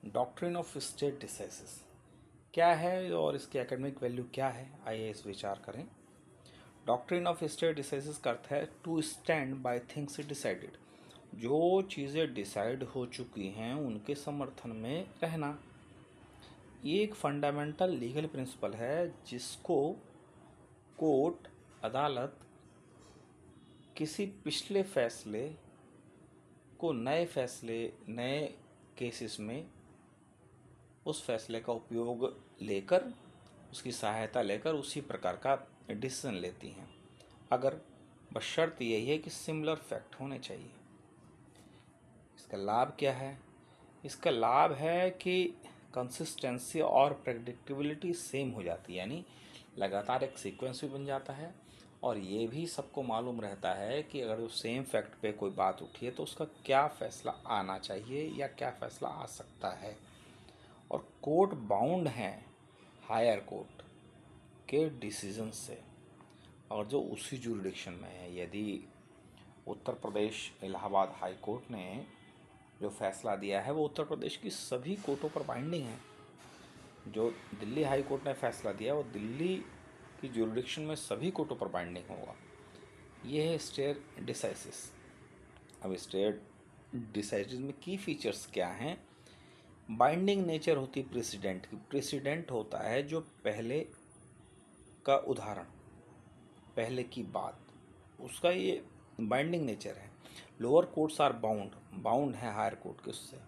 Doctrine of state decisis क्या है और इसकी एकेडमिक वैल्यू क्या है, आइए इस विचार करें। डॉक्ट्रिन ऑफ स्टेट डिसाइसिस का अर्थ है to stand by things decided. जो चीज़ें डिसाइड हो चुकी हैं उनके समर्थन में रहना। ये एक फंडामेंटल लीगल प्रिंसिपल है जिसको कोर्ट, अदालत किसी पिछले फैसले को नए केसेस में उस फैसले का उपयोग लेकर, उसकी सहायता लेकर उसी प्रकार का डिसीजन लेती हैं, अगर बस शर्त यही है कि सिमिलर फैक्ट होने चाहिए। इसका लाभ क्या है? इसका लाभ है कि कंसिस्टेंसी और प्रेडिक्टेबिलिटी सेम हो जाती है, यानी लगातार एक सीक्वेंस भी बन जाता है और ये भी सबको मालूम रहता है कि अगर उस सेम फैक्ट पे कोई बात उठी है तो उसका क्या फैसला आना चाहिए या क्या फैसला आ सकता है। और कोर्ट बाउंड हैं हायर कोर्ट के डिसीजन से, और जो उसी जुरिडिक्शन में है। यदि उत्तर प्रदेश इलाहाबाद हाई कोर्ट ने जो फैसला दिया है वो उत्तर प्रदेश की सभी कोर्टों पर बाइंडिंग है। जो दिल्ली हाई कोर्ट ने फैसला दिया वो दिल्ली की जुरिडिक्शन में सभी कोर्टों पर बाइंडिंग होगा। ये है स्टेट डिसाइसिस। अब स्टेट डिसाइसिस में की फीचर्स क्या हैं? बाइंडिंग नेचर होती है प्रेसिडेंट की। प्रेसिडेंट होता है जो पहले का उदाहरण, पहले की बात, उसका ये बाइंडिंग नेचर है। लोअर कोर्ट्स आर बाउंड है हायर कोर्ट के उससे।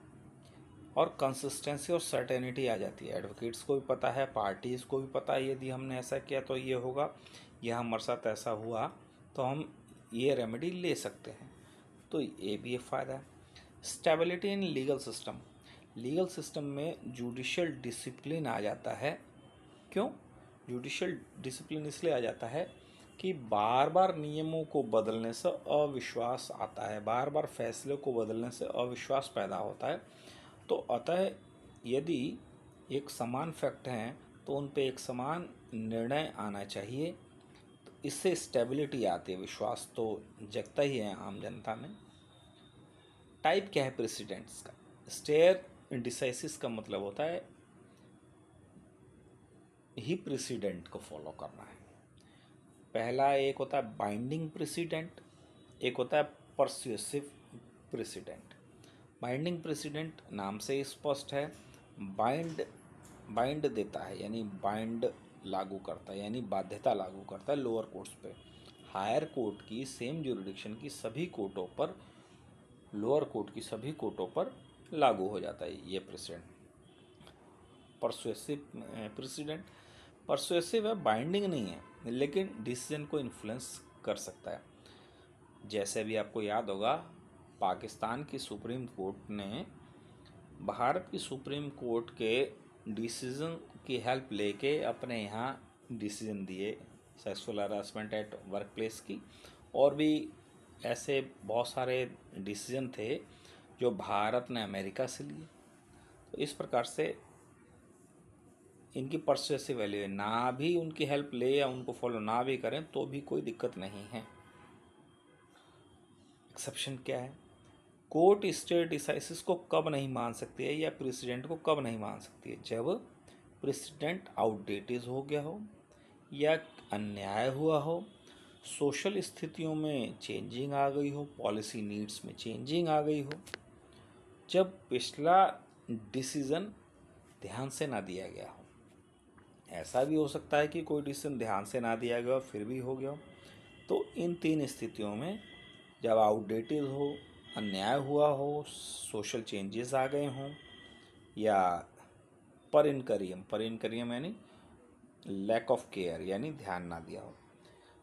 और कंसिस्टेंसी और सर्टेनिटी आ जाती है। एडवोकेट्स को भी पता है, पार्टीज़ को भी पता है, यदि हमने ऐसा किया तो ये होगा, या हमारे साथ ऐसा हुआ तो हम ये रेमेडी ले सकते हैं। तो ये भी एक फ़ायदा है। Stability in legal system. Legal system में जुडिशियल डिसिप्लिन आ जाता है। क्यों जुडिशियल डिसिप्लिन? इसलिए आ जाता है कि बार बार नियमों को बदलने से अविश्वास आता है, बार बार फैसले को बदलने से अविश्वास पैदा होता है। तो अतः यदि एक समान फैक्ट हैं तो उन पे एक समान निर्णय आना चाहिए। तो इससे स्टेबिलिटी आती है, विश्वास तो जगता ही है आम जनता में। टाइप क्या है प्रेसिडेंट्स का? स्टेट डिसाइसिस का मतलब होता है ही प्रेसिडेंट को फॉलो करना है। पहला एक होता है बाइंडिंग प्रेसिडेंट, एक होता है परसुएसिव प्रेसिडेंट। बाइंडिंग प्रेसिडेंट नाम से स्पष्ट है, बाइंड देता है, यानी बाइंड लागू करता है, यानी बाध्यता लागू करता है लोअर कोर्ट्स पे। हायर कोर्ट की सेम जुरिडिक्शन की सभी कोर्टों पर, लोअर कोर्ट की सभी कोर्टों पर लागू हो जाता है ये प्रेसिडेंट। परसुएसिव प्रेसिडेंट, परसुएसिव है, बाइंडिंग नहीं है, लेकिन डिसीजन को इन्फ्लुएंस कर सकता है। जैसे भी आपको याद होगा, पाकिस्तान की सुप्रीम कोर्ट ने भारत की सुप्रीम कोर्ट के डिसीजन की हेल्प लेके अपने यहाँ डिसीजन दिए sexual harassment at work place की, और भी ऐसे बहुत सारे डिसीजन थे जो भारत ने अमेरिका से लिए। तो इस प्रकार से इनकी परसुएसिव वैल्यू है। ना भी उनकी हेल्प ले या उनको फॉलो ना भी करें तो भी कोई दिक्कत नहीं है। एक्सेप्शन क्या है? कोर्ट स्टेट डिसाइसिस को कब नहीं मान सकती है या प्रेसिडेंट को कब नहीं मान सकती है? जब प्रेसिडेंट आउटडेटेड हो गया हो या अन्याय हुआ हो, सोशल स्थितियों में चेंजिंग आ गई हो, पॉलिसी नीड्स में चेंजिंग आ गई हो, जब पिछला डिसीजन ध्यान से ना दिया गया हो। ऐसा भी हो सकता है कि कोई डिसीजन ध्यान से ना दिया गया फिर भी हो गया हो। तो इन तीन स्थितियों में, जब आउटडेटेड हो, अन्याय हुआ हो, सोशल चेंजेस आ गए हों, या पर इनकरियम यानी लैक ऑफ केयर, यानी ध्यान ना दिया हो,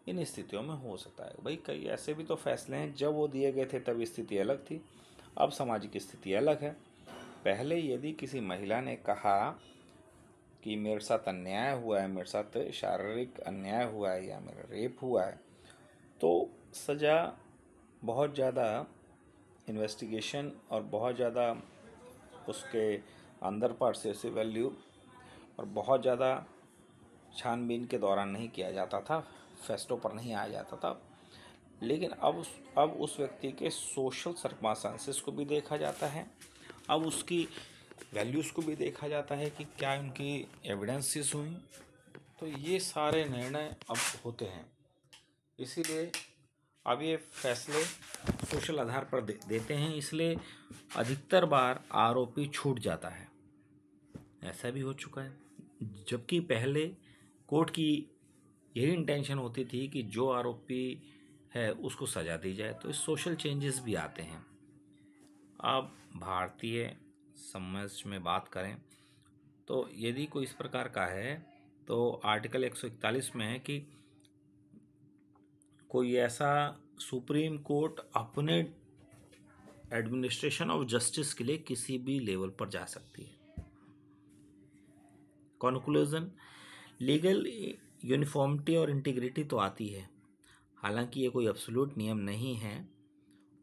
इन स्थितियों में हो सकता है। भाई कई ऐसे भी तो फैसले हैं जब वो दिए गए थे तब स्थिति अलग थी, अब सामाजिक स्थिति अलग है। पहले यदि किसी महिला ने कहा कि मेरे साथ अन्याय हुआ है, मेरे साथ शारीरिक अन्याय हुआ है या मेरा रेप हुआ है, तो सज़ा बहुत ज़्यादा इन्वेस्टिगेशन और बहुत ज़्यादा उसके अंदर परसुएसिव वैल्यू और बहुत ज़्यादा छानबीन के दौरान नहीं किया जाता था, फैसलों पर नहीं आया जाता था। लेकिन अब उस व्यक्ति के सोशल सर्कमस्टेंसेस को भी देखा जाता है। अब उसकी वैल्यूज़ को भी देखा जाता है कि क्या उनकी एविडेंसेस हुई। तो ये सारे निर्णय अब होते हैं। इसीलिए अब ये फैसले सोशल आधार पर देते हैं, इसलिए अधिकतर बार आरोपी छूट जाता है। ऐसा भी हो चुका है, जबकि पहले कोर्ट की यही इंटेंशन होती थी कि जो आरोपी है उसको सज़ा दी जाए। तो इस सोशल चेंजेस भी आते हैं। अब भारतीय समाज में बात करें तो यदि कोई इस प्रकार का है तो आर्टिकल 141 में है कि कोई ऐसा सुप्रीम कोर्ट अपने एडमिनिस्ट्रेशन ऑफ जस्टिस के लिए किसी भी लेवल पर जा सकती है। कंक्लूजन, लीगल यूनिफॉर्मिटी और इंटीग्रिटी तो आती है, हालांकि ये कोई एब्सोल्यूट नियम नहीं है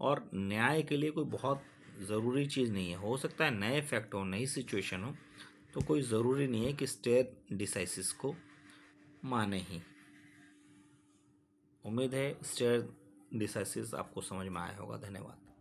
और न्याय के लिए कोई बहुत ज़रूरी चीज़ नहीं है। हो सकता है नए फैक्ट हो, नई सिचुएशन हो, तो कोई ज़रूरी नहीं है कि स्टेयर डिसाइसिस को माने ही। उम्मीद है स्टेयर डिसाइसिस आपको समझ में आया होगा। धन्यवाद।